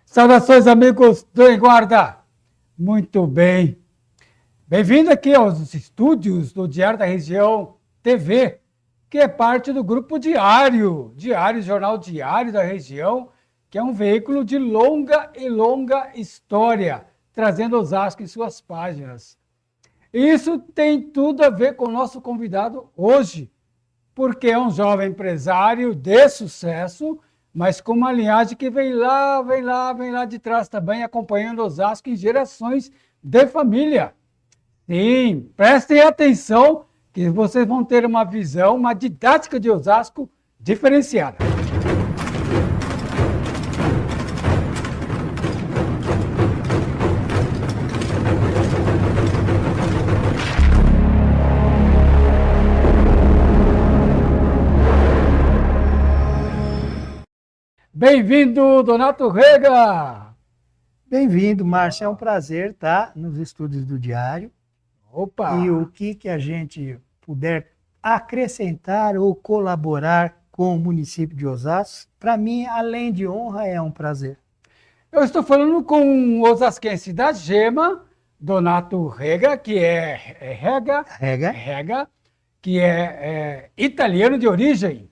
Saudações, amigos do Em Guarda. Muito bem. Bem-vindo aqui aos estúdios do Diário da Região TV, que é parte do Grupo Diário, Jornal Diário da Região, que é um veículo de longa história, trazendo Osasco em suas páginas. E isso tem tudo a ver com o nosso convidado hoje, porque é um jovem empresário de sucesso, mas com uma linhagem que vem lá de trás também, acompanhando Osasco em gerações de família. Sim, prestem atenção que vocês vão ter uma visão, uma didática de Osasco diferenciada. Bem-vindo, Donato Rega! Bem-vindo, Márcio. É um prazer estar nos estúdios do Diário. Opa! E o que a gente puder acrescentar ou colaborar com o município de Osasco, para mim, além de honra, é um prazer. Eu estou falando com um osasquense da Gema, Donato Rega, que Rega, que é italiano de origem.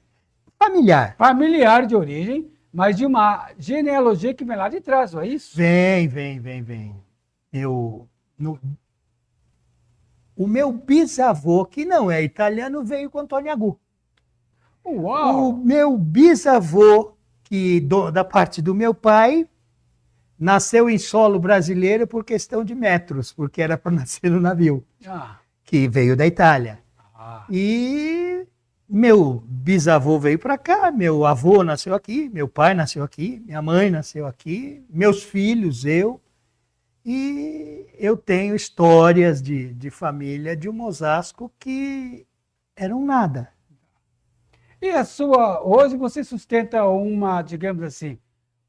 Familiar de origem, mas de uma genealogia que vem lá de trás, não é isso? Vem. O meu bisavô, que não é italiano, veio com Antônio Agu. Uau! O meu bisavô, da parte do meu pai, nasceu em solo brasileiro por questão de metros, porque era para nascer no navio, que veio da Itália. E meu bisavô veio para cá, meu avô nasceu aqui, meu pai nasceu aqui, minha mãe nasceu aqui, meus filhos, eu. E eu tenho histórias de família de um Osasco que eram nada. E hoje você sustenta uma, digamos assim,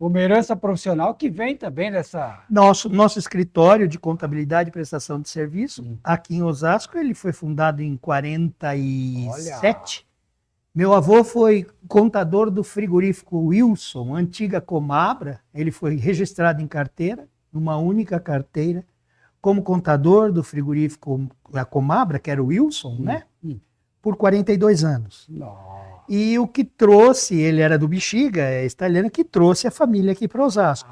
uma herança profissional que vem também dessa... Nosso escritório de contabilidade e prestação de serviço, aqui em Osasco, ele foi fundado em 47. Meu avô foi contador do frigorífico Wilson, antiga Comabra. Ele foi registrado em carteira, numa única carteira, como contador do frigorífico da Comabra, que era o Wilson, né? Por 42 anos. Nossa. E o que trouxe, ele era do Bexiga, é italiano, que trouxe a família aqui para Osasco.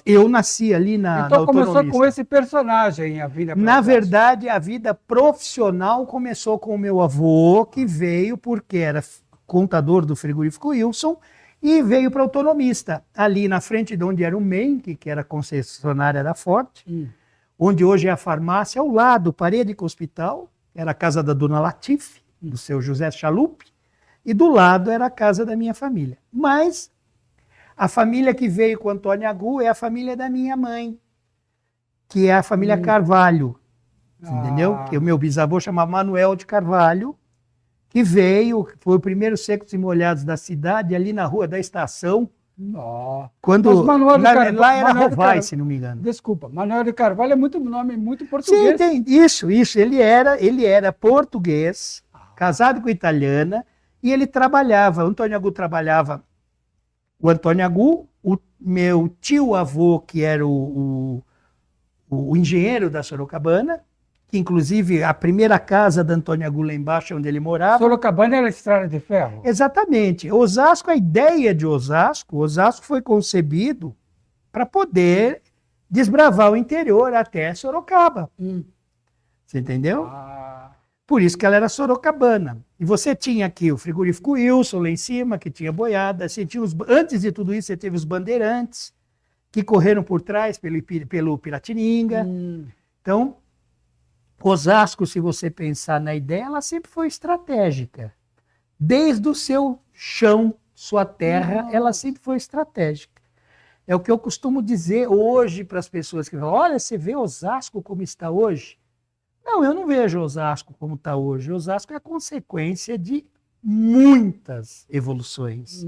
Eu nasci ali na Então começou Autonomista. com esse personagem a vida profissional. Na verdade, a vida profissional começou com o meu avô, que veio porque era contador do frigorífico Wilson, e veio para Autonomista, ali na frente de onde era o MENC, que era a concessionária da Ford, onde hoje é a farmácia, ao lado, parede com o hospital, era a casa da dona Latife, do seu José Chalupe, e do lado era a casa da minha família. Mas a família que veio com o Antônio Agu é a família da minha mãe, que é a família Carvalho, entendeu? Que o meu bisavô chamava Manuel de Carvalho, que veio, foi o primeiro Secos e Molhados da cidade, ali na Rua da Estação. Quando lá era Rovai, se não me engano. Desculpa, Manuel de Carvalho é nome muito português. Sim, tem isso. Ele era português, casado com italiana, e ele trabalhava, o Antônio Agu trabalhava. O Antônio Agu, o meu tio-avô, que era o engenheiro da Sorocabana, que inclusive a primeira casa da Antônio Agu lá embaixo, onde ele morava. Sorocabana era a estrada de ferro? Exatamente. Osasco, a ideia de Osasco foi concebido para poder desbravar o interior até Sorocaba. Você entendeu? Por isso que ela era Sorocabana. E você tinha aqui o frigorífico Wilson lá em cima, que tinha boiada. Você tinha antes de tudo isso, você teve os bandeirantes, que correram por trás pelo Piratininga. Então, Osasco, se você pensar na ideia, ela sempre foi estratégica. Desde o seu chão, sua terra, ela sempre foi estratégica. É o que eu costumo dizer hoje para as pessoas que falam, olha, você vê Osasco como está hoje? Não, eu não vejo Osasco como está hoje. Osasco é a consequência de muitas evoluções.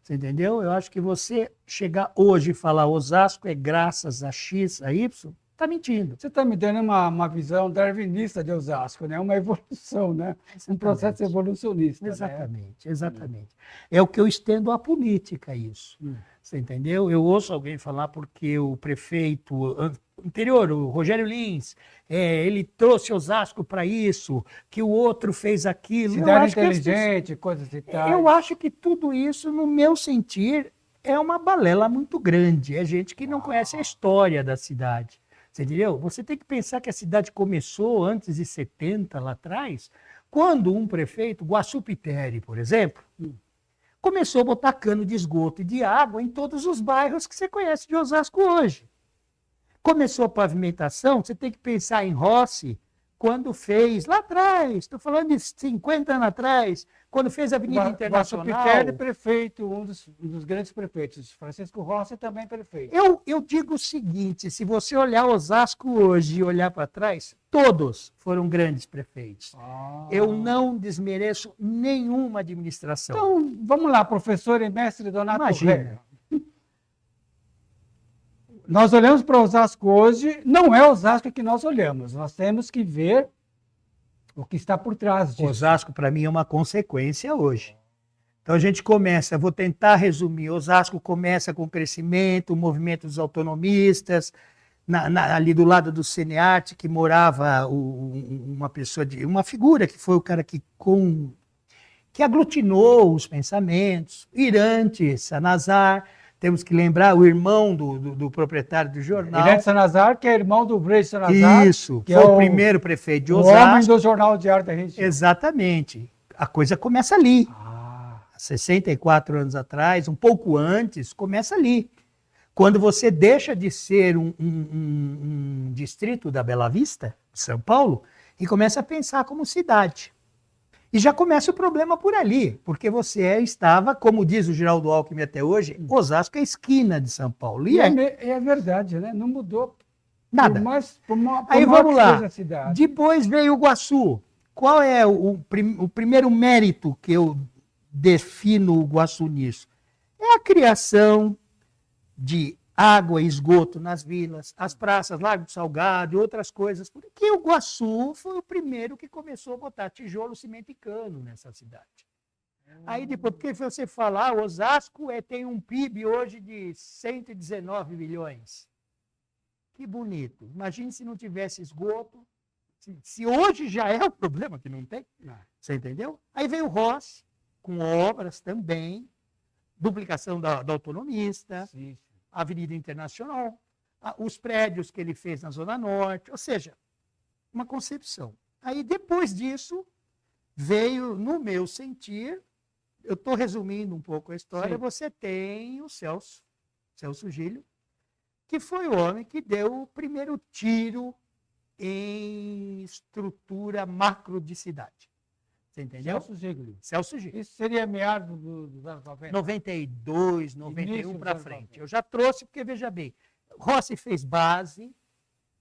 Você entendeu? Eu acho que você chegar hoje e falar Osasco é graças a X, a Y, está mentindo. Você está me dando uma visão darwinista de Osasco, né? Uma evolução, né? Um processo evolucionista. Exatamente, exatamente. É o que eu estendo à política, isso. Você entendeu? Eu ouço alguém falar porque o prefeito anterior, o Rogério Lins, ele trouxe Osasco para isso, que o outro fez aquilo. Cidade inteligente, coisas e tal. Eu acho que tudo isso, no meu sentir, é uma balela muito grande. É gente que não conhece a história da cidade. Você entendeu? Você tem que pensar que a cidade começou antes de 70, lá atrás, quando um prefeito, Guaçu Piteri, por exemplo, começou a botar cano de esgoto e de água em todos os bairros que você conhece de Osasco hoje. Começou a pavimentação, você tem que pensar em Rossi, quando fez, lá atrás, estou falando de 50 anos atrás, quando fez a Avenida Internacional. Guaçu Piteri, prefeito, um dos grandes prefeitos. Francisco Rossi também prefeito. Eu digo o seguinte, se você olhar Osasco hoje e olhar para trás, todos foram grandes prefeitos. Eu não desmereço nenhuma administração. Então, vamos lá, professor e mestre Donato Rega. Nós olhamos para Osasco hoje, não é Osasco que nós olhamos, nós temos que ver o que está por trás disso. Osasco, para mim, é uma consequência hoje. Então a gente começa, vou tentar resumir, Osasco começa com o crescimento, o movimento dos autonomistas, ali do lado do Cinearte, que morava uma figura que foi o cara que aglutinou os pensamentos, Irante Sanazar. Temos que lembrar o irmão do proprietário do jornal. Irante Sanazar, que é irmão do Brejo Sanazar. Isso, que foi o primeiro prefeito de Osasco. O homem do Jornal Diário da Região. Exatamente. A coisa começa ali. 64 anos atrás, um pouco antes, começa ali. Quando você deixa de ser um distrito da Bela Vista, São Paulo, e começa a pensar como cidade. E já começa o problema por ali, porque você estava, como diz o Geraldo Alckmin até hoje, Osasco é a esquina de São Paulo. E é verdade, né? Não mudou nada. Aí vamos lá. Cidade. Depois veio o Guaçu. Qual é o primeiro mérito que eu defino o Guaçu nisso? É a criação de água e esgoto nas vilas, as praças, Largo do Salgado e outras coisas, porque o Guaçu foi o primeiro que começou a botar tijolo, cimento e cano nessa cidade. Aí depois, porque você fala, Osasco tem um PIB hoje de 119 milhões. Que bonito. Imagine se não tivesse esgoto, se hoje já é o problema que não tem. Você entendeu? Aí veio o Rossi, com obras também, duplicação da autonomista, Sim. Avenida Internacional, os prédios que ele fez na Zona Norte, ou seja, uma concepção. Aí, depois disso, veio, no meu sentir, eu estou resumindo um pouco a história, Sim. Você tem o Celso Gílio, que foi o homem que deu o primeiro tiro em estrutura macro de cidade. Você entendeu? Celso Gílio. Isso seria meados dos anos 90? 92, 91 para frente. Eu já trouxe, porque, veja bem, Rossi fez base,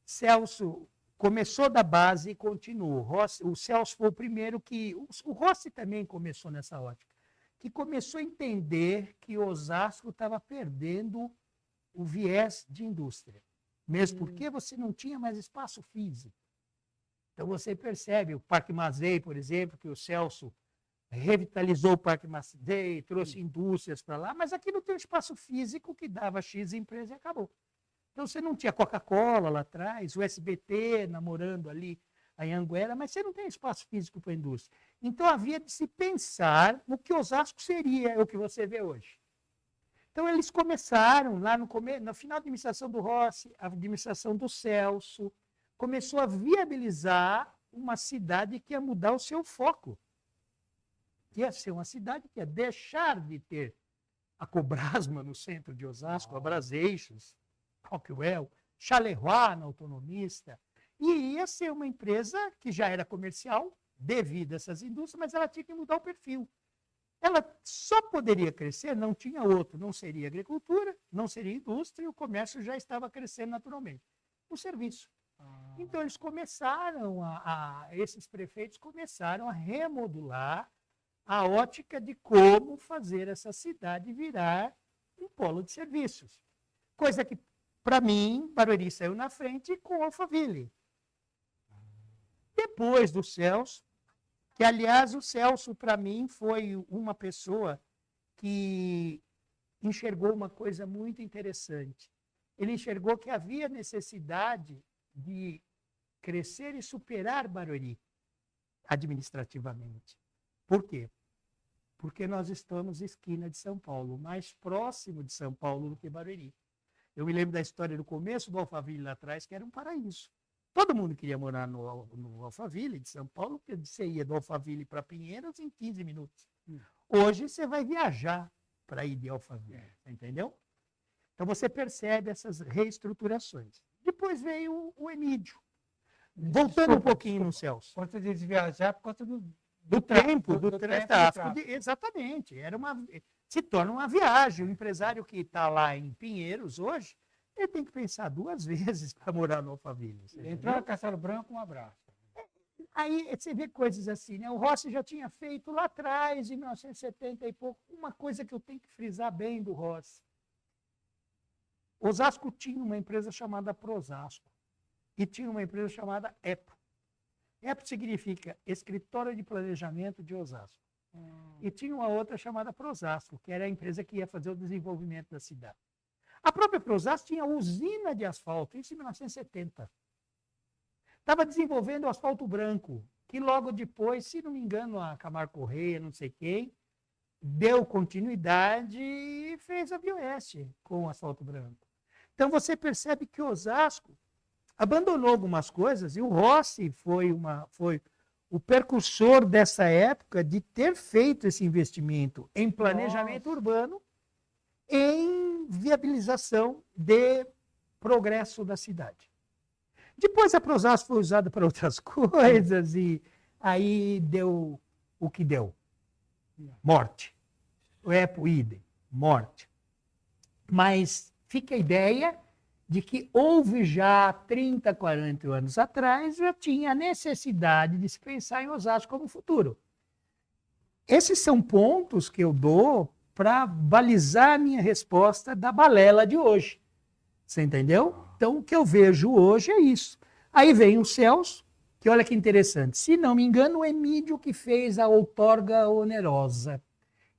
Celso começou da base e continuou. O Celso foi o primeiro que... O Rossi também começou nessa ótica, que começou a entender que Osasco estava perdendo o viés de indústria. Mesmo porque você não tinha mais espaço físico. Então você percebe o Parque Mazei, por exemplo, que o Celso revitalizou o Parque Mazei, trouxe indústrias para lá, mas aqui não tem um espaço físico que dava X empresa e acabou. Então você não tinha Coca-Cola lá atrás, o SBT namorando ali a Anhanguera, mas você não tem espaço físico para a indústria. Então havia de se pensar no que Osasco seria, é o que você vê hoje. Então eles começaram lá no final da administração do Rossi, a administração do Celso, começou a viabilizar uma cidade que ia mudar o seu foco. Ia ser uma cidade que ia deixar de ter a Cobrasma no centro de Osasco, a Braseixos, Rockwell, Charleroi na Autonomista, e ia ser uma empresa que já era comercial, devido a essas indústrias, mas ela tinha que mudar o perfil. Ela só poderia crescer, não tinha outro, não seria agricultura, não seria indústria, e o comércio já estava crescendo naturalmente. O serviço. Então, eles começaram esses prefeitos começaram a remodular a ótica de como fazer essa cidade virar um polo de serviços. Coisa que Para mim, Barueri saiu na frente com Alphaville. Depois do Celso, que, aliás, o Celso, para mim, foi uma pessoa que enxergou uma coisa muito interessante. Ele enxergou que havia necessidade de crescer e superar Barueri administrativamente. Por quê? Porque nós estamos esquina de São Paulo, mais próximo de São Paulo do que Barueri. Eu me lembro da história do começo do Alphaville lá atrás, que era um paraíso. Todo mundo queria morar no Alphaville de São Paulo, porque você ia do Alphaville para Pinheiros em 15 minutos. Hoje você vai viajar para ir de Alphaville, entendeu? Então você percebe essas reestruturações. Depois veio o Emídio. Voltando um pouquinho no Celso. Quando você diz viajar, por conta do tempo, do tráfego. Exatamente. Se torna uma viagem. O empresário que está lá em Pinheiros hoje, ele tem que pensar 2 vezes para morar no Alphaville. Entrou no Castelo Branco, um abraço. Aí você vê coisas assim, né? O Rossi já tinha feito lá atrás, em 1970 e pouco, uma coisa que eu tenho que frisar bem do Rossi. Osasco tinha uma empresa chamada Prozasco e tinha uma empresa chamada EPO. EPO significa Escritório de Planejamento de Osasco. E tinha uma outra chamada Prozasco, que era a empresa que ia fazer o desenvolvimento da cidade. A própria Prozasco tinha usina de asfalto, isso em 1970. Estava desenvolvendo o asfalto branco, que logo depois, se não me engano, a Camargo Correia, não sei quem, deu continuidade e fez a Bioeste com o asfalto branco. Então você percebe que Osasco abandonou algumas coisas e o Rossi foi o precursor dessa época de ter feito esse investimento em planejamento urbano, em viabilização de progresso da cidade. Depois a Prozasco foi usada para outras coisas e aí deu o que deu. Morte. O EPO, idem. Morte. Mas fica a ideia de que houve já 30, 40 anos atrás, já tinha a necessidade de se pensar em Osasco como futuro. Esses são pontos que eu dou para balizar a minha resposta da balela de hoje. Você entendeu? Então, o que eu vejo hoje é isso. Aí vem o Celso, que olha que interessante. Se não me engano, o Emídio que fez a outorga onerosa,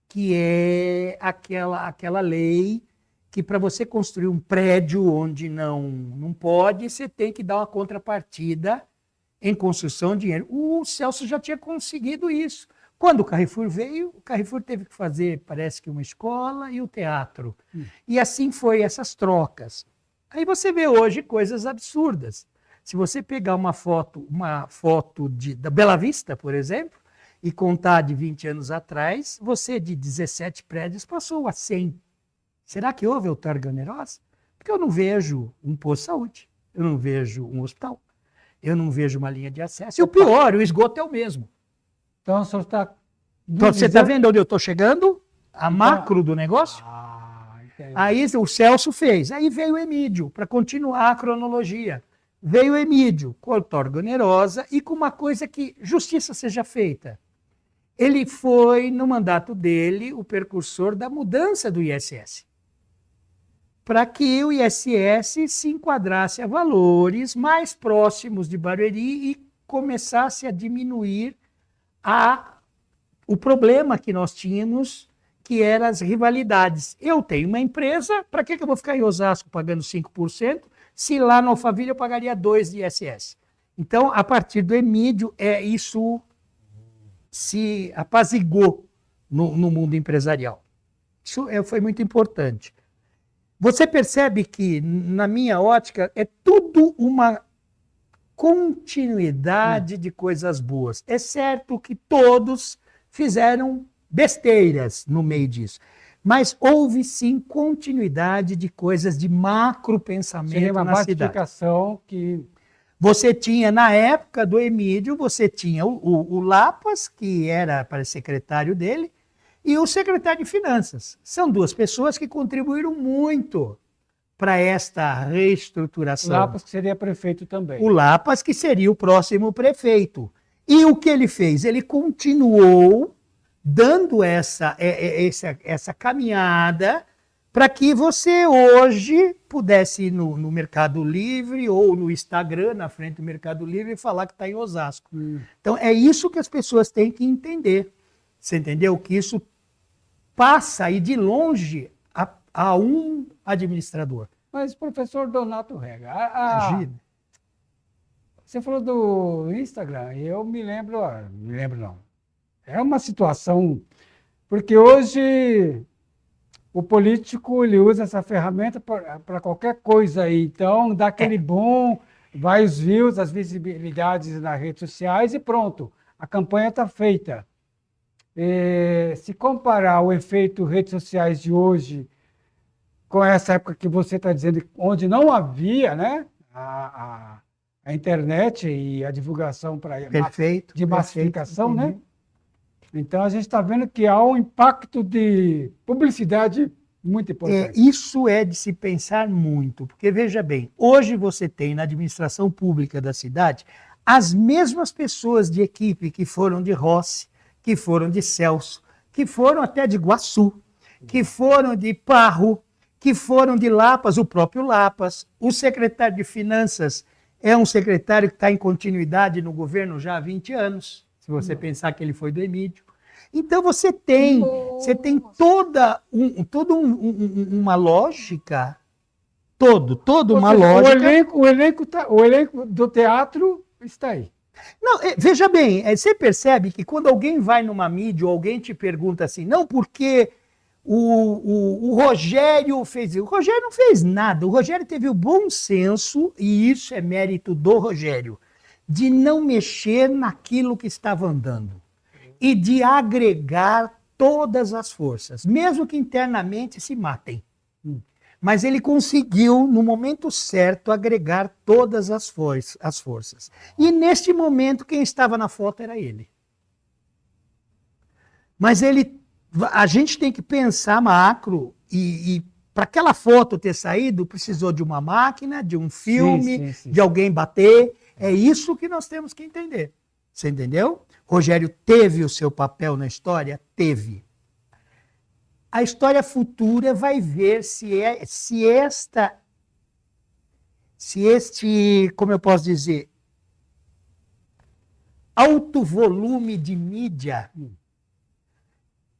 que é aquela lei que para você construir um prédio onde não pode, você tem que dar uma contrapartida em construção de dinheiro. O Celso já tinha conseguido isso. Quando o Carrefour veio, o Carrefour teve que fazer, parece que uma escola e o teatro. E assim foi essas trocas. Aí você vê hoje coisas absurdas. Se você pegar uma foto da Bela Vista, por exemplo, e contar de 20 anos atrás, você de 17 prédios passou a 100. Será que houve outorga onerosa? Porque eu não vejo um posto de saúde, eu não vejo um hospital, eu não vejo uma linha de acesso. E o pior, o esgoto é o mesmo. Então, o senhor está... Então, você está vendo onde eu estou chegando? A macro do negócio? Aí o Celso fez. Aí veio o Emídio, para continuar a cronologia. Veio o Emídio com outorga onerosa e com uma coisa que justiça seja feita. Ele foi, no mandato dele, o precursor da mudança do ISS. Para que o ISS se enquadrasse a valores mais próximos de Barueri e começasse a diminuir o problema que nós tínhamos, que eram as rivalidades. Eu tenho uma empresa, para que eu vou ficar em Osasco pagando 5%, se lá no Alphaville eu pagaria 2% de ISS? Então, a partir do Emídio, isso se apaziguou no mundo empresarial. Isso foi muito importante. Você percebe que, na minha ótica, é tudo uma continuidade de coisas boas. É certo que todos fizeram besteiras no meio disso. Mas houve, sim, continuidade de coisas de macro pensamento uma na cidade. Que... Você tinha, na época do Emídio, você tinha o Lapas, que era para secretário dele, e o secretário de Finanças. São duas pessoas que contribuíram muito para esta reestruturação. O Lapas, que seria prefeito também. O Lapas, que seria o próximo prefeito. E o que ele fez? Ele continuou dando essa caminhada para que você hoje pudesse ir no Mercado Livre ou no Instagram, na frente do Mercado Livre, e falar que está em Osasco. Então, é isso que as pessoas têm que entender. Você entendeu? Que isso passa aí de longe a um administrador. Mas, professor Donato Rega, Imagina. você falou do Instagram, e eu me lembro não. É uma situação, porque hoje o político ele usa essa ferramenta para qualquer coisa aí. Então, dá aquele boom, vai os views, as visibilidades nas redes sociais e pronto, a campanha está feita. Se comparar o efeito redes sociais de hoje com essa época que você está dizendo, onde não havia, né, a internet e a divulgação de massificação, né? Então a gente está vendo que há um impacto de publicidade muito importante. Isso é de se pensar muito, porque veja bem, hoje você tem na administração pública da cidade as mesmas pessoas de equipe que foram de Rossi, que foram de Celso, que foram até de Iguaçu, que foram de Parro, que foram de Lapas, o próprio Lapas. O secretário de Finanças é um secretário que está em continuidade no governo já há 20 anos, se você pensar que ele foi do Emílio. Então você tem toda uma lógica, toda uma lógica. O elenco do teatro está aí. Não, veja bem, você percebe que quando alguém vai numa mídia ou alguém te pergunta assim, não, porque o Rogério fez isso. O Rogério não fez nada. O Rogério teve o bom senso, e isso é mérito do Rogério, de não mexer naquilo que estava andando e de agregar todas as forças, mesmo que internamente se matem. Mas ele conseguiu, no momento certo, agregar todas as forças. E neste momento, quem estava na foto era ele. Mas a gente tem que pensar macro, e para aquela foto ter saído, precisou de uma máquina, de um filme, sim. de alguém bater. É isso que nós temos que entender. Você entendeu? Rogério teve o seu papel na história? Teve. A história futura vai ver se este, como eu posso dizer, alto volume de mídia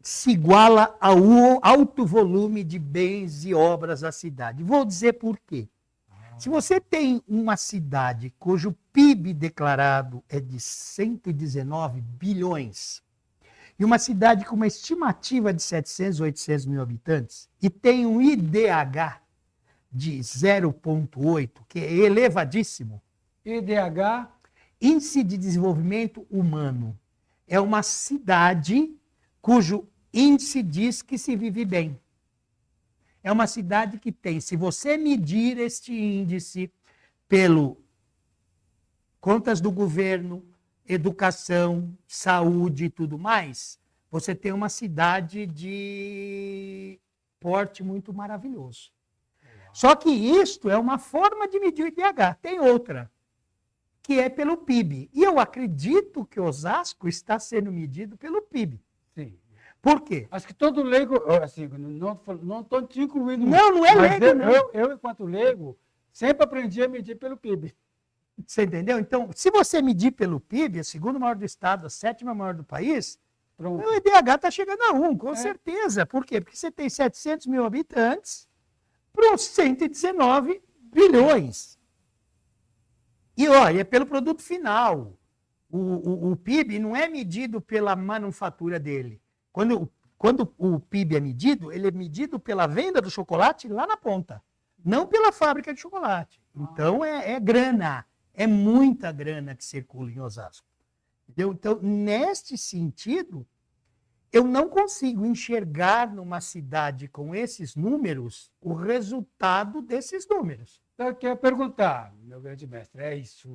se iguala ao alto volume de bens e obras da cidade. Vou dizer por quê. Se você tem uma cidade cujo PIB declarado é de 119 bilhões, e uma cidade com uma estimativa de 700, 800 mil habitantes, e tem um IDH de 0,8, que é elevadíssimo. IDH? Índice de Desenvolvimento Humano. É uma cidade cujo índice diz que se vive bem. É uma cidade que tem, se você medir este índice pelo contas do governo, educação, saúde e tudo mais, você tem uma cidade de porte muito maravilhoso. Só que isto é uma forma de medir o IDH. Tem outra, que é pelo PIB. E eu acredito que Osasco está sendo medido pelo PIB. Sim. Por quê? Acho que todo leigo, assim, não estou te incluindo. Não é mas leigo, não. Eu, enquanto leigo, sempre aprendi a medir pelo PIB. Você entendeu? Então, se você medir pelo PIB, a segunda maior do estado, a sétima maior do país, Pronto. o IDH está chegando a 1, com certeza. Por quê? Porque você tem 700 mil habitantes para uns 119 bilhões. E olha, é pelo produto final. O PIB não é medido pela manufatura dele. Quando o PIB é medido, ele é medido pela venda do chocolate lá na ponta, não pela fábrica de chocolate. Então é grana, é muita grana que circula em Osasco. Entendeu? Então, neste sentido, eu não consigo enxergar numa cidade com esses números o resultado desses números. Então, eu quero perguntar, meu grande mestre, é isso?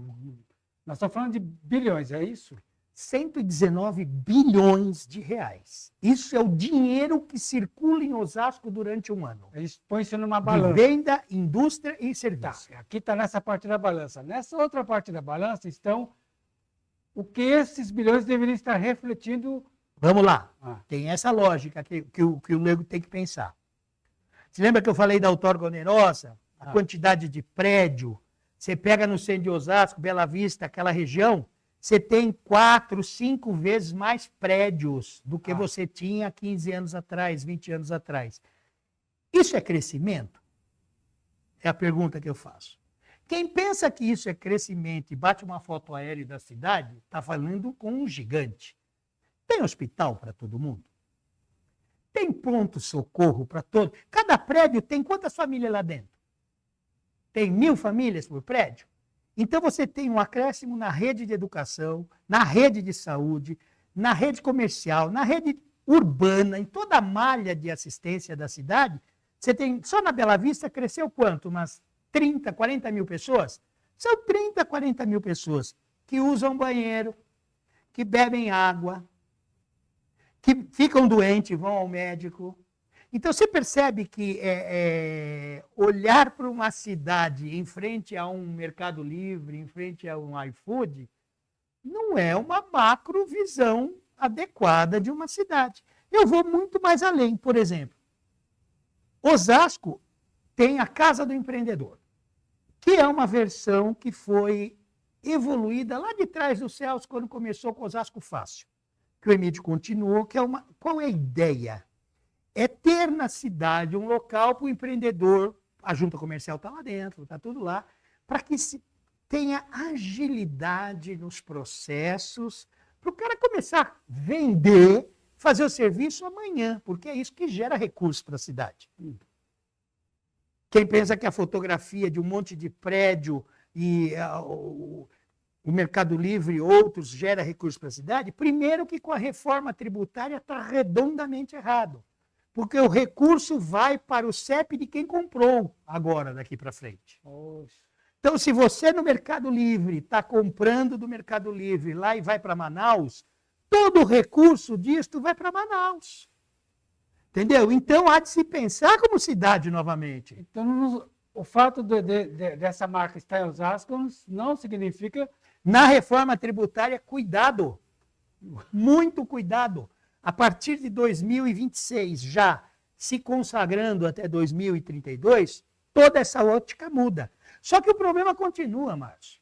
Nós estamos falando de bilhões, é isso? 119 bilhões de reais. Isso é o dinheiro que circula em Osasco durante um ano. Eles põem-se numa balança. De venda, indústria e serviço. Tá, aqui está nessa parte da balança. Nessa outra parte da balança estão o que esses bilhões deveriam estar refletindo. Vamos lá. Tem essa lógica que o leigo tem que pensar. Você lembra que eu falei da outorga onerosa? A quantidade de prédio. Você pega no centro de Osasco, Bela Vista, aquela região, você tem 4, 5 vezes mais prédios do que você tinha 15 anos atrás, 20 anos atrás. Isso é crescimento? É a pergunta que eu faço. Quem pensa que isso é crescimento e bate uma foto aérea da cidade, está falando com um gigante. Tem hospital para todo mundo? Tem pronto-socorro para todos? Cada prédio tem quantas famílias lá dentro? Tem 1.000 famílias por prédio? Então você tem um acréscimo na rede de educação, na rede de saúde, na rede comercial, na rede urbana, em toda a malha de assistência da cidade. Você tem, só na Bela Vista cresceu quanto? Umas 30, 40 mil pessoas? São 30, 40 mil pessoas que usam banheiro, que bebem água, que ficam doentes, vão ao médico. Então, você percebe que olhar para uma cidade em frente a um Mercado Livre, em frente a um iFood, não é uma macrovisão adequada de uma cidade. Eu vou muito mais além. Por exemplo, Osasco tem a Casa do Empreendedor, que é uma versão que foi evoluída lá de trás dos céus, quando começou com Osasco Fácil, que o Emílio continuou, que é uma... Qual é a ideia? É ter na cidade um local para o empreendedor, a junta comercial está lá dentro, está tudo lá, para que se tenha agilidade nos processos, para o cara começar a vender, fazer o serviço amanhã, porque é isso que gera recursos para a cidade. Quem pensa que a fotografia de um monte de prédio e o Mercado Livre e outros gera recursos para a cidade, primeiro que com a reforma tributária está redondamente errado. Porque o recurso vai para o CEP de quem comprou agora, daqui para frente. Então, se você no Mercado Livre está comprando do Mercado Livre lá e vai para Manaus, todo o recurso disto vai para Manaus. Entendeu? Então, há de se pensar como cidade novamente. Então, o fato dessa marca estar em Osasco não significa... Na reforma tributária, cuidado. Muito cuidado. A partir de 2026, já se consagrando até 2032, toda essa ótica muda. Só que o problema continua, Márcio.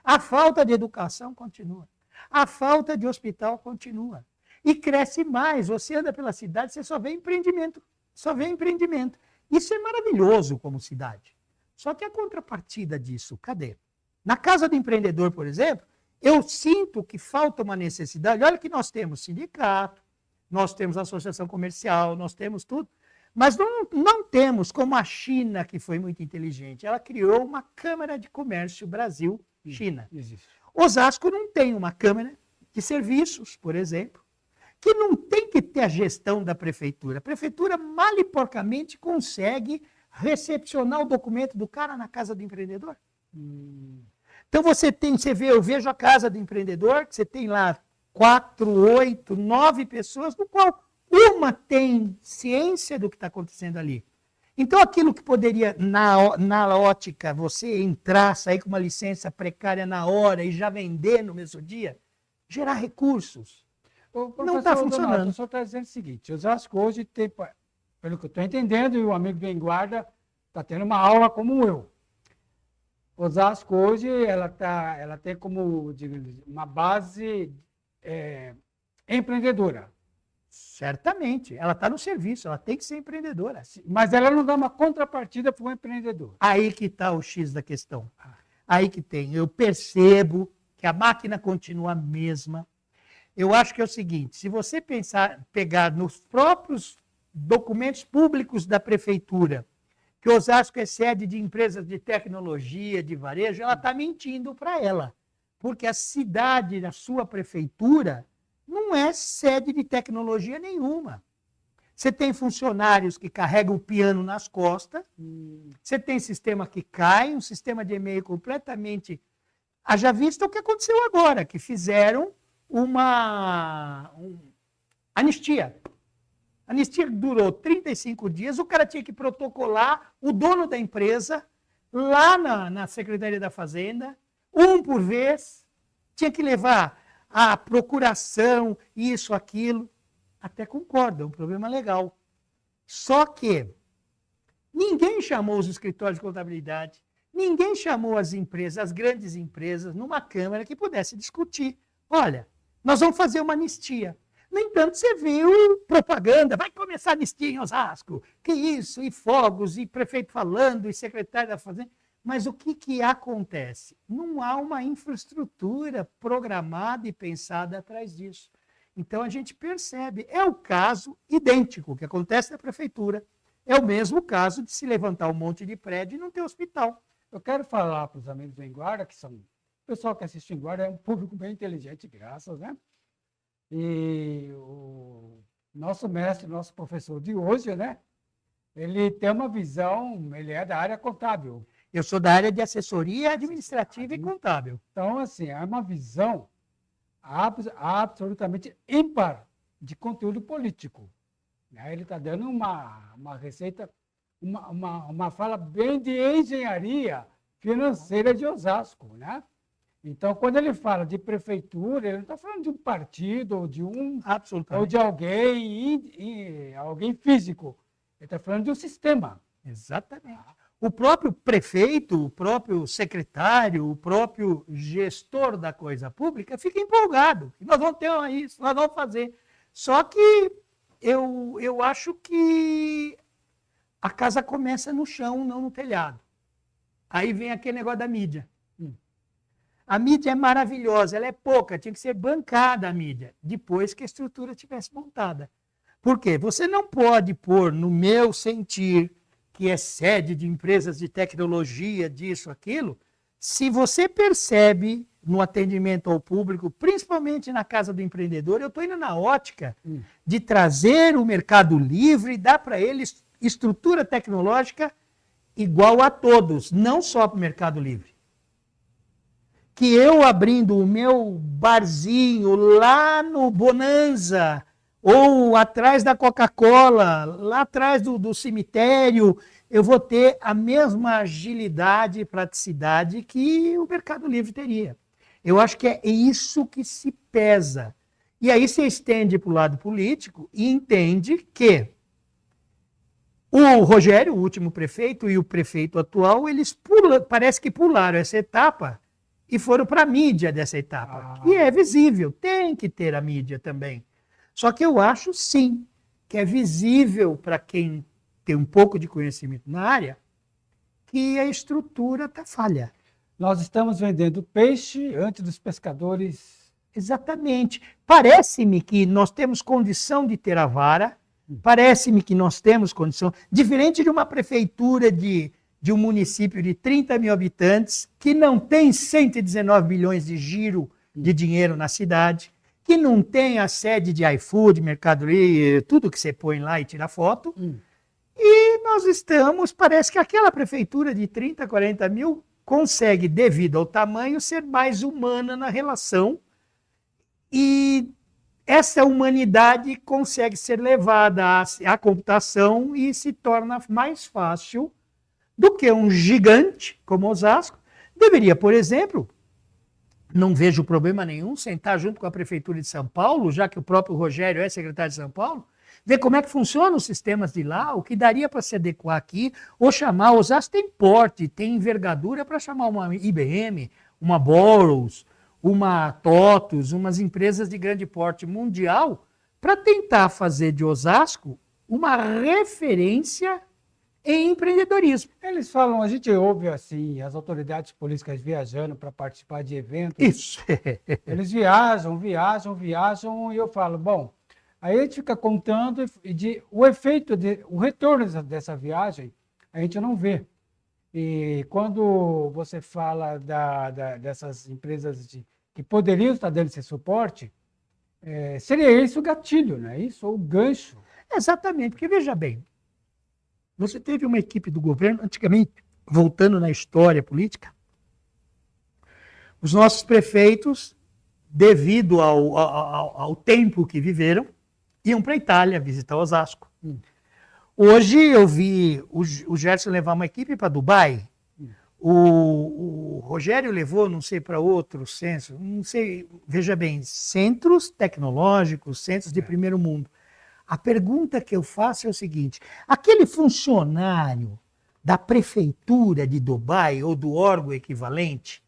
A falta de educação continua. A falta de hospital continua. E cresce mais. Você anda pela cidade, você só vê empreendimento. Só vê empreendimento. Isso é maravilhoso como cidade. Só que a contrapartida disso, cadê? Na Casa do Empreendedor, por exemplo, eu sinto que falta uma necessidade. Olha que nós temos sindicato, nós temos associação comercial, nós temos tudo, mas não temos como a China, que foi muito inteligente. Ela criou uma Câmara de Comércio Brasil-China. Osasco não tem uma Câmara de Serviços, por exemplo, que não tem que ter a gestão da prefeitura. A prefeitura mal e porcamente consegue recepcionar o documento do cara na Casa do Empreendedor. Então eu vejo a Casa do Empreendedor, que você tem lá 4, 8, 9 pessoas, no qual uma tem ciência do que está acontecendo ali. Então, aquilo que poderia, na ótica, você entrar, sair com uma licença precária na hora e já vender no mesmo dia, gerar recursos. Não está funcionando. O senhor está dizendo o seguinte, Osasco hoje tem, pelo que eu estou entendendo, e o amigo Benguarda está tendo uma aula como eu. Osasco hoje, ela tem como, digamos, uma base empreendedora. Certamente, ela está no serviço, ela tem que ser empreendedora. Mas ela não dá uma contrapartida para o empreendedor. Aí que está o X da questão. Aí que tem. Eu percebo que a máquina continua a mesma. Eu acho que é o seguinte, se você pegar nos próprios documentos públicos da prefeitura, que Osasco é sede de empresas de tecnologia, de varejo, ela está mentindo para ela. Porque a cidade, a sua prefeitura, não é sede de tecnologia nenhuma. Você tem funcionários que carregam o piano nas costas, você tem sistema que cai, um sistema de e-mail completamente... Haja visto o que aconteceu agora, que fizeram uma anistia. A anistia durou 35 dias, o cara tinha que protocolar, o dono da empresa, lá na Secretaria da Fazenda, um por vez, tinha que levar a procuração, isso, aquilo. Até concordo, é um problema legal. Só que Ninguém chamou os escritórios de contabilidade, ninguém chamou as empresas, as grandes empresas, numa Câmara que pudesse discutir. Olha, nós vamos fazer uma anistia. No entanto, você viu propaganda, vai começar a anistia em Osasco. Que isso, e fogos, e prefeito falando, e secretário da Fazenda. Mas o que acontece? Não há uma infraestrutura programada e pensada atrás disso. Então, a gente percebe, é o caso idêntico que acontece na prefeitura. É o mesmo caso de se levantar um monte de prédio e não ter hospital. Eu quero falar para os amigos do Enguarda, que são... O pessoal que assiste o Enguarda é um público bem inteligente, graças, né? E o nosso mestre, nosso professor de hoje, né? Ele tem uma visão, ele é da área contábil. Eu sou da área de assessoria administrativa e contábil. Então, assim, é uma visão absolutamente ímpar de conteúdo político. Ele está dando uma receita, uma fala bem de engenharia financeira de Osasco, né? Então, quando ele fala de prefeitura, ele não está falando de um partido ou de ou de alguém físico. Ele está falando de um sistema. Exatamente. O próprio prefeito, o próprio secretário, o próprio gestor da coisa pública fica empolgado. Nós vamos ter isso, nós vamos fazer. Só que eu acho que a casa começa no chão, não no telhado. Aí vem aquele negócio da mídia. A mídia é maravilhosa, ela é pouca, tinha que ser bancada a mídia, depois que a estrutura tivesse montada. Por quê? Você não pode pôr, no meu sentir, que é sede de empresas de tecnologia, disso, aquilo, se você percebe no atendimento ao público, principalmente na Casa do Empreendedor, eu estou indo na ótica de trazer o Mercado Livre e dar para eles estrutura tecnológica igual a todos, não só para o Mercado Livre. Que eu abrindo o meu barzinho lá no Bonanza, ou atrás da Coca-Cola, lá atrás do cemitério, eu vou ter a mesma agilidade e praticidade que o Mercado Livre teria. Eu acho que é isso que se pesa. E aí você estende para o lado político e entende que o Rogério, o último prefeito, e o prefeito atual, eles parece que pularam essa etapa e foram para a mídia dessa etapa, que é visível, tem que ter a mídia também. Só que eu acho, sim, que é visível para quem tem um pouco de conhecimento na área, que a estrutura está falha. Nós estamos vendendo peixe antes dos pescadores. Exatamente. Parece-me que nós temos condição de ter a vara, parece-me que nós temos condição, diferente de uma prefeitura de um município de 30 mil habitantes, que não tem 119 bilhões de giro de dinheiro na cidade, que não tem a sede de iFood, Mercado Livre, tudo que você põe lá e tira foto. E nós estamos, parece que aquela prefeitura de 30, 40 mil consegue, devido ao tamanho, ser mais humana na relação. E essa humanidade consegue ser levada à computação e se torna mais fácil do que um gigante como Osasco. Deveria, por exemplo, não vejo problema nenhum, sentar junto com a Prefeitura de São Paulo, já que o próprio Rogério é secretário de São Paulo, ver como é que funcionam os sistemas de lá, o que daria para se adequar aqui, ou chamar, Osasco tem porte, tem envergadura para chamar uma IBM, uma Boros, uma TOTUS, umas empresas de grande porte mundial, para tentar fazer de Osasco uma referência em empreendedorismo. Eles falam, a gente ouve assim, as autoridades políticas viajando para participar de eventos. Isso. Eles viajam, e eu falo, bom, aí a gente fica contando o efeito, o retorno dessa viagem, a gente não vê. E quando você fala dessas empresas que poderiam estar dando esse suporte, seria esse o gatilho, não é isso? Ou o gancho. Exatamente, porque veja bem, você teve uma equipe do governo, antigamente, voltando na história política, os nossos prefeitos, devido ao tempo que viveram, iam para a Itália visitar Osasco. Hoje eu vi o Gerson levar uma equipe para Dubai, o Rogério levou, não sei, para outro centro, não sei, veja bem, centros tecnológicos, centros de primeiro mundo. A pergunta que eu faço é o seguinte: aquele funcionário da prefeitura de Dubai ou do órgão equivalente,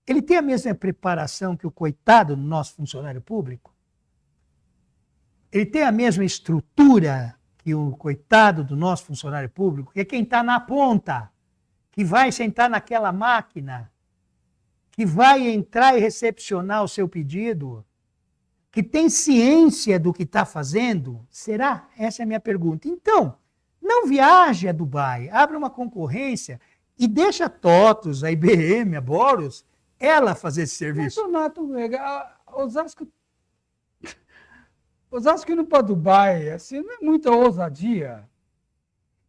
ele tem a mesma preparação que o coitado do nosso funcionário público? Ele tem a mesma estrutura que o coitado do nosso funcionário público, que é quem está na ponta, que vai sentar naquela máquina, que vai entrar e recepcionar o seu pedido, que tem ciência do que está fazendo? Será? Essa é a minha pergunta. Então, não viaje a Dubai, abre uma concorrência e deixa a TOTUS, a IBM, a Boros, ela fazer esse serviço. Mas, Donato, Osasco indo para Dubai, assim, não é muita ousadia.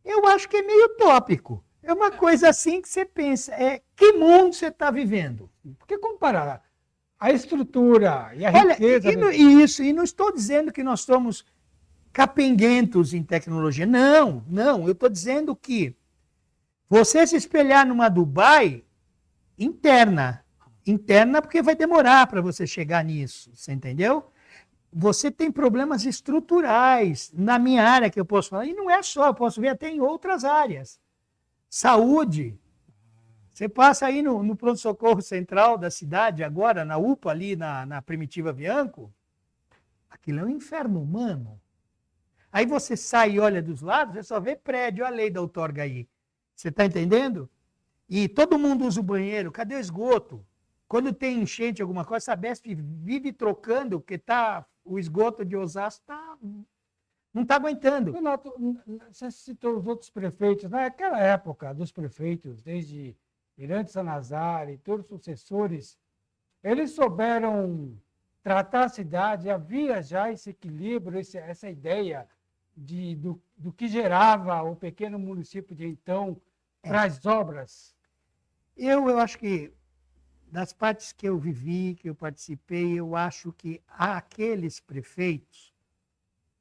Eu acho que é meio utópico. É uma coisa assim que você pensa, que mundo você está vivendo? Porque comparar a estrutura e a Olha, riqueza... e não estou dizendo que nós somos capenguentos em tecnologia. Não, não. Eu estou dizendo que você se espelhar numa Dubai interna. Interna porque vai demorar para você chegar nisso, você entendeu? Você tem problemas estruturais na minha área que eu posso falar, e não é só, eu posso ver até em outras áreas. Saúde. Você passa aí no pronto-socorro central da cidade, agora, na UPA, ali na Primitiva Bianco, aquilo é um inferno humano. Aí você sai e olha dos lados, você só vê prédio, a lei da outorga aí. Você está entendendo? E todo mundo usa o banheiro, cadê o esgoto? Quando tem enchente, alguma coisa, a Sabesp vive trocando, porque o esgoto de Osasco não está aguentando. Renato, você citou os outros prefeitos. Naquela época dos prefeitos, desde Mirante Sanazar e todos os sucessores, eles souberam tratar a cidade, havia já esse equilíbrio, essa ideia do que gerava o pequeno município de então para as obras. Eu acho que, das partes que eu vivi, que eu participei, eu acho que àqueles prefeitos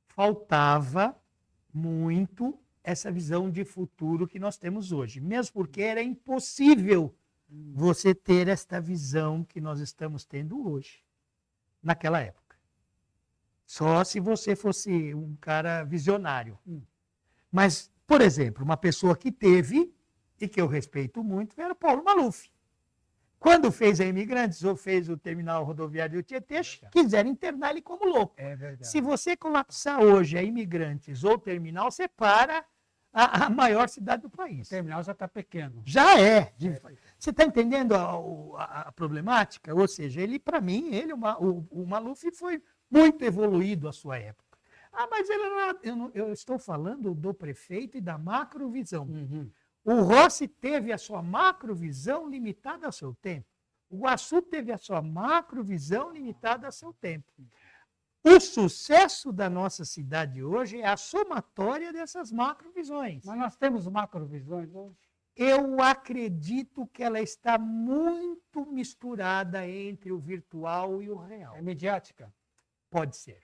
faltava muito essa visão de futuro que nós temos hoje. Mesmo porque era impossível você ter esta visão que nós estamos tendo hoje, naquela época. Só se você fosse um cara visionário. Mas, por exemplo, uma pessoa que teve, e que eu respeito muito, era Paulo Maluf. Quando fez a Imigrantes ou fez o terminal rodoviário do Tietê, quiseram internar ele como louco. É verdade. Se você colapsar hoje a Imigrantes ou o terminal, você para a maior cidade do país. O terminal já está pequeno. Já é. Você está entendendo a problemática? Ou seja, ele, para mim, o Maluf foi muito evoluído à sua época. Mas eu estou falando do prefeito e da macrovisão. O Rossi teve a sua macrovisão limitada ao seu tempo. O Guaçu teve a sua macrovisão limitada ao seu tempo. O sucesso da nossa cidade hoje é a somatória dessas macrovisões. Mas nós temos macrovisões hoje? Eu acredito que ela está muito misturada entre o virtual e o real. É midiática? Pode ser.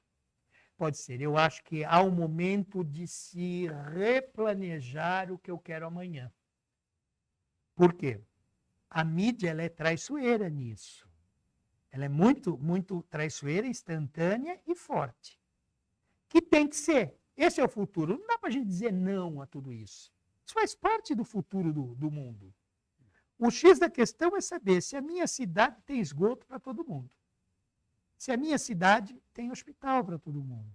Pode ser. Eu acho que há um momento de se replanejar o que eu quero amanhã. Por quê? A mídia ela é traiçoeira nisso. Ela é muito, muito traiçoeira, instantânea e forte. Que tem que ser. Esse é o futuro. Não dá para a gente dizer não a tudo isso. Isso faz parte do futuro do mundo. O X da questão é saber se a minha cidade tem esgoto para todo mundo. Se a minha cidade tem hospital para todo mundo.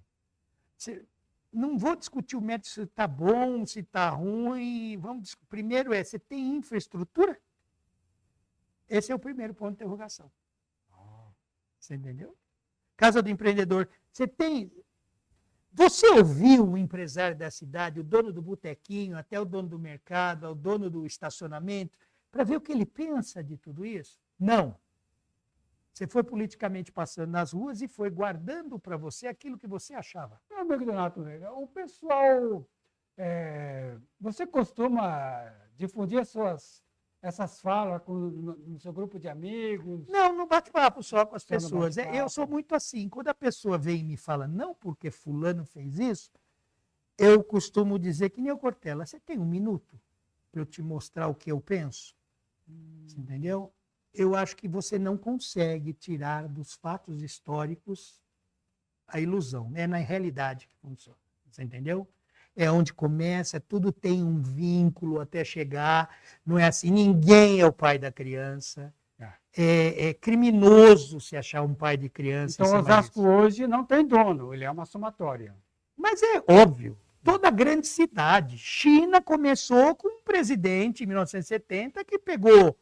Não vou discutir o método se está bom, se está ruim. Primeiro você tem infraestrutura? Esse é o primeiro ponto de interrogação. Você entendeu? Casa do empreendedor. Você ouviu o empresário da cidade, o dono do botequinho, até o dono do mercado, o dono do estacionamento, para ver o que ele pensa de tudo isso? Não. Você foi politicamente passando nas ruas e foi guardando para você aquilo que você achava. Meu amigo Donato Veiga, o pessoal... você costuma difundir essas falas no seu grupo de amigos? Não, no bate-papo só com as Só no pessoas. bate-papo. Eu sou muito assim. Quando a pessoa vem e me fala, não porque fulano fez isso, eu costumo dizer que nem o Cortella, você tem um minuto para eu te mostrar o que eu penso? Você entendeu? Eu acho que você não consegue tirar dos fatos históricos a ilusão. É na realidade que funciona. Você entendeu? é onde começa, tudo tem um vínculo até chegar, não é assim, ninguém é o pai da criança. É criminoso se achar um pai de criança. Então, Osasco hoje não tem dono, ele é uma somatória. Mas é óbvio, toda grande cidade. China começou com um presidente em 1970 que pegou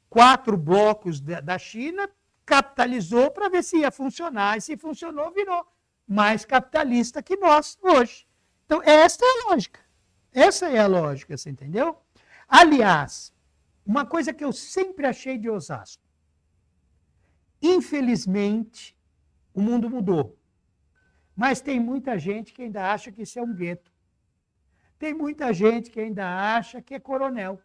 4 blocos da China, capitalizou para ver se ia funcionar, e se funcionou, virou mais capitalista que nós hoje. Então, essa é a lógica. Essa é a lógica, você entendeu? Aliás, uma coisa que eu sempre achei de Osasco, infelizmente, o mundo mudou. Mas tem muita gente que ainda acha que isso é um gueto. Tem muita gente que ainda acha que é coronel.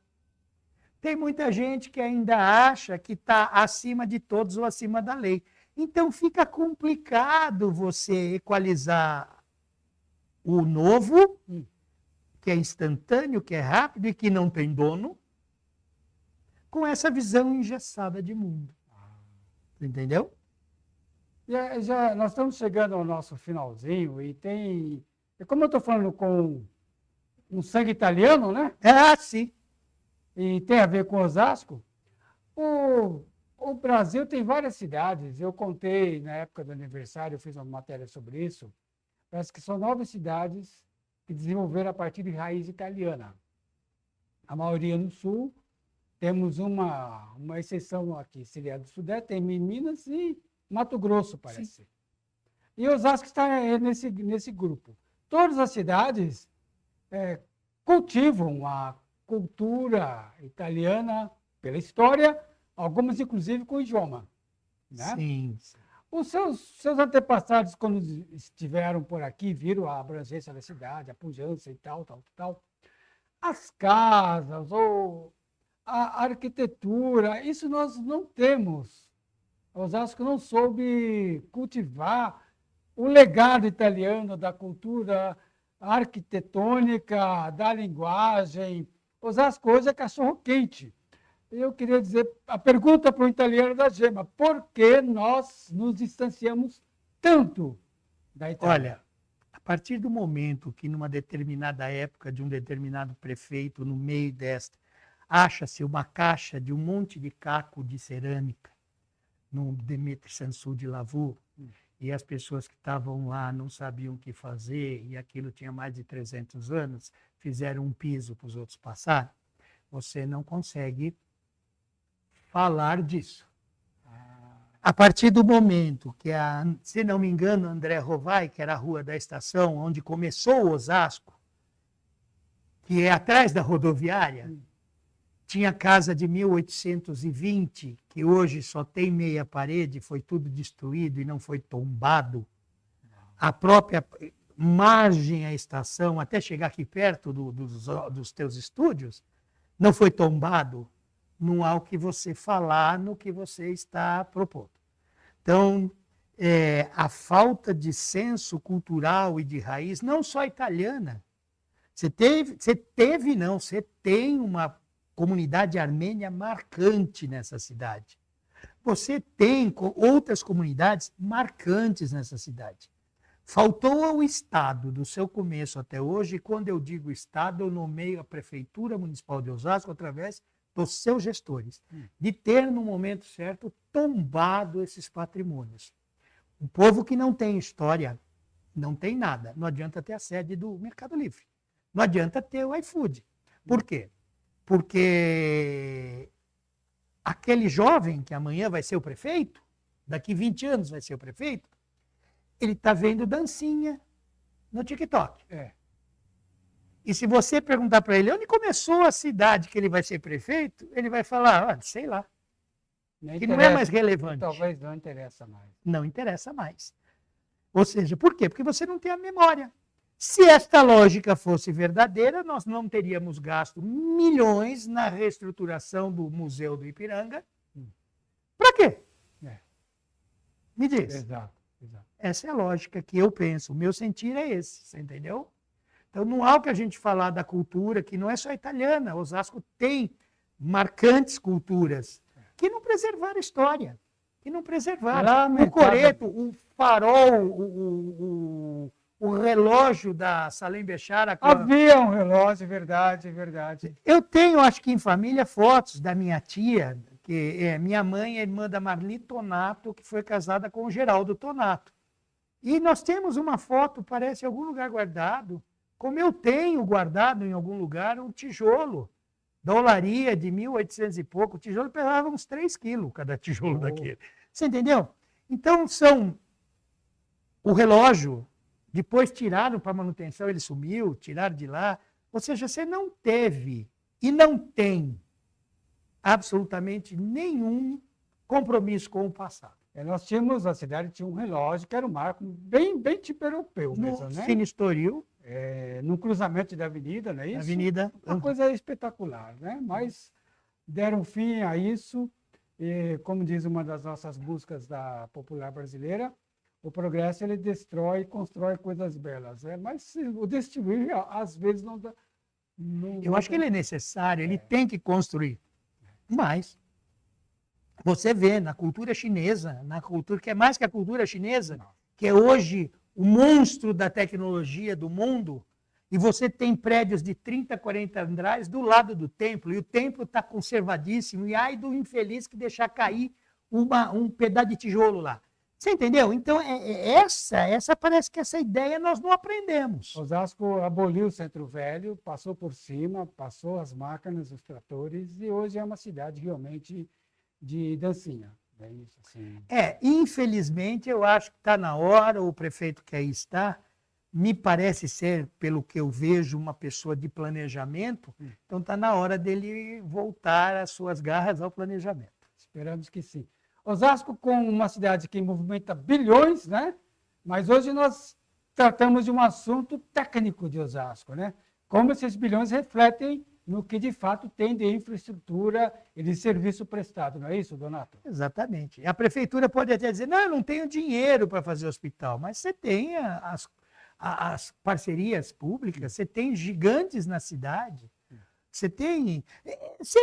Tem muita gente que ainda acha que está acima de todos ou acima da lei. Então fica complicado você equalizar o novo, que é instantâneo, que é rápido e que não tem dono, com essa visão engessada de mundo. Entendeu? Já nós estamos chegando ao nosso finalzinho e tem... Como eu estou falando com um sangue italiano, né? Sim. E tem a ver com Osasco, o Brasil tem várias cidades. Eu contei na época do aniversário, eu fiz uma matéria sobre isso. Parece que são 9 cidades que desenvolveram a partir de raiz italiana. A maioria no sul. Temos uma exceção aqui, seria do Sudeste, tem Minas e Mato Grosso, parece. Sim. E Osasco está nesse grupo. Todas as cidades cultivam a cultura italiana pela história, algumas inclusive com idioma. Né? Sim. Os seus antepassados, quando estiveram por aqui, viram a abrangência da cidade, a pujança e tal. As casas ou a arquitetura, isso nós não temos. Osasco não soube cultivar o legado italiano da cultura arquitetônica, da linguagem. Osasco hoje é cachorro-quente. Eu queria dizer, a pergunta para o italiano da Gema, por que nós nos distanciamos tanto da Itália? Olha, a partir do momento que numa determinada época de um determinado prefeito, no meio desta, acha-se uma caixa de um monte de caco de cerâmica no Demetri Sansou de Lavaux, e as pessoas que estavam lá não sabiam o que fazer, e aquilo tinha mais de 300 anos, fizeram um piso para os outros passar, você não consegue falar disso. A partir do momento que, se não me engano, André Rovai, que era a rua da estação, onde começou o Osasco, que é atrás da rodoviária, tinha casa de 1820, que hoje só tem meia parede, foi tudo destruído e não foi tombado. A própria margem à estação, até chegar aqui perto dos teus estúdios, não foi tombado. Não há o que você falar no que você está propondo. Então, a falta de senso cultural e de raiz, não só italiana. Você tem uma comunidade armênia marcante nessa cidade. Você tem outras comunidades marcantes nessa cidade. Faltou ao Estado, do seu começo até hoje, e quando eu digo Estado, eu nomeio a Prefeitura Municipal de Osasco através dos seus gestores, de ter, no momento certo, tombado esses patrimônios. Um povo que não tem história, não tem nada. Não adianta ter a sede do Mercado Livre. Não adianta ter o iFood. Por quê? Porque aquele jovem que amanhã vai ser o prefeito, daqui 20 anos vai ser o prefeito, ele está vendo dancinha no TikTok. E se você perguntar para ele onde começou a cidade que ele vai ser prefeito, ele vai falar, sei lá. Que não é mais relevante. Talvez não interessa mais. Não interessa mais. Ou seja, por quê? Porque você não tem a memória. Se esta lógica fosse verdadeira, nós não teríamos gasto milhões na reestruturação do Museu do Ipiranga. Para quê? Me diz. Exato. Essa é a lógica que eu penso. O meu sentir é esse, você entendeu? Então, não há o que a gente falar da cultura, que não é só italiana. Osasco tem marcantes culturas que não preservaram a história, que não preservaram. O coreto, o farol, o relógio da Salem Bechara. Havia um relógio, verdade, verdade. Eu tenho, acho que em família, fotos da minha tia, que é minha mãe é irmã da Marli Tonato, que foi casada com o Geraldo Tonato. E nós temos uma foto, parece, em algum lugar guardado, como eu tenho guardado em algum lugar um tijolo da olaria de 1800 e pouco. O tijolo pesava uns 3 quilos, cada tijolo daquele. Você entendeu? Então, o relógio, depois tiraram para manutenção, ele sumiu, tiraram de lá. Ou seja, você não teve e não tem absolutamente nenhum compromisso com o passado. Nós tínhamos, a cidade tinha um relógio que era um marco bem tipo europeu mesmo, No né? Cine Estoril, Num cruzamento da avenida, não é isso? Avenida. Uma coisa espetacular, né? Mas deram fim a isso, e, como diz uma das nossas músicas da popular brasileira, o progresso ele destrói e constrói coisas belas, né? Mas o destruir, às vezes, não dá. Eu acho que ele é necessário, ele tem que construir. Mas você vê na cultura chinesa, na cultura que é mais que a cultura chinesa, que é hoje o monstro da tecnologia do mundo, e você tem prédios de 30, 40 andares do lado do templo, e o templo está conservadíssimo, e ai do infeliz que deixar cair um pedaço de tijolo lá. Você entendeu? Então, essa parece que essa ideia nós não aprendemos. Osasco aboliu o Centro Velho, passou por cima, passou as máquinas, os tratores, e hoje é uma cidade realmente de dancinha. É isso, assim. Infelizmente, eu acho que está na hora, o prefeito que aí está, me parece ser, pelo que eu vejo, uma pessoa de planejamento, então está na hora dele voltar as suas garras ao planejamento. Esperamos que sim. Osasco, com uma cidade que movimenta bilhões, né? Mas hoje nós tratamos de um assunto técnico de Osasco, né? Como esses bilhões refletem no que de fato tem de infraestrutura e de serviço prestado, não é isso, Donato? Exatamente. A prefeitura pode até dizer, não, eu não tenho dinheiro para fazer hospital, mas você tem as parcerias públicas, você tem gigantes na cidade, você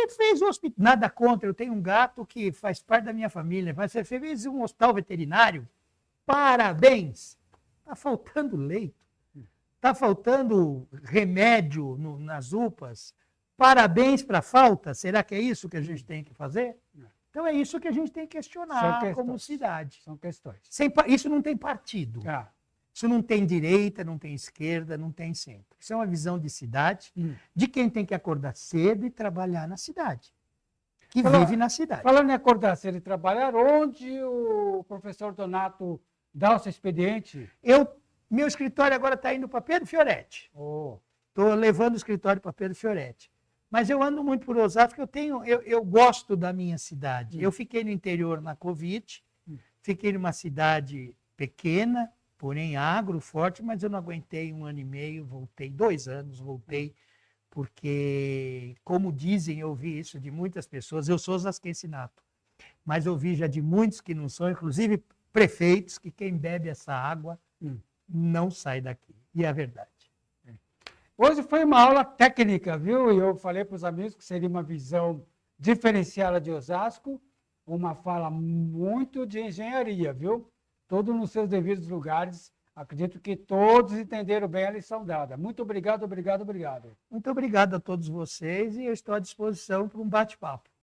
fez um hospital, nada contra, eu tenho um gato que faz parte da minha família, mas você fez um hospital veterinário, parabéns! Está faltando leito, está faltando remédio nas UPAs, parabéns para a falta, será que é isso que a gente tem que fazer? Então é isso que a gente tem que questionar como cidade. São questões. Isso não tem partido. Isso não tem direita, não tem esquerda, não tem centro. Isso é uma visão de cidade, de quem tem que acordar cedo e trabalhar na cidade, que vive na cidade. Falando em acordar cedo e trabalhar, onde o professor Donato dá o seu expediente? Meu escritório agora está indo para Pedro Fioretti. Estou levando o escritório para Pedro Fioretti. Mas eu ando muito por Osasco, porque eu gosto da minha cidade. Eu fiquei no interior na Covid, fiquei numa cidade pequena, porém agro, forte, mas eu não aguentei 1 ano e meio, voltei 2 anos, porque, como dizem, eu ouvi isso de muitas pessoas, eu sou osasquense nato, mas eu ouvi já de muitos que não são, inclusive prefeitos, que quem bebe essa água não sai daqui. E é a verdade. Hoje foi uma aula técnica, viu? E eu falei para os amigos que seria uma visão diferenciada de Osasco, uma fala muito de engenharia, viu? Tudo nos seus devidos lugares. Acredito que todos entenderam bem a lição dada. Muito obrigado, obrigado, obrigado. Muito obrigado a todos vocês e eu estou à disposição para um bate-papo.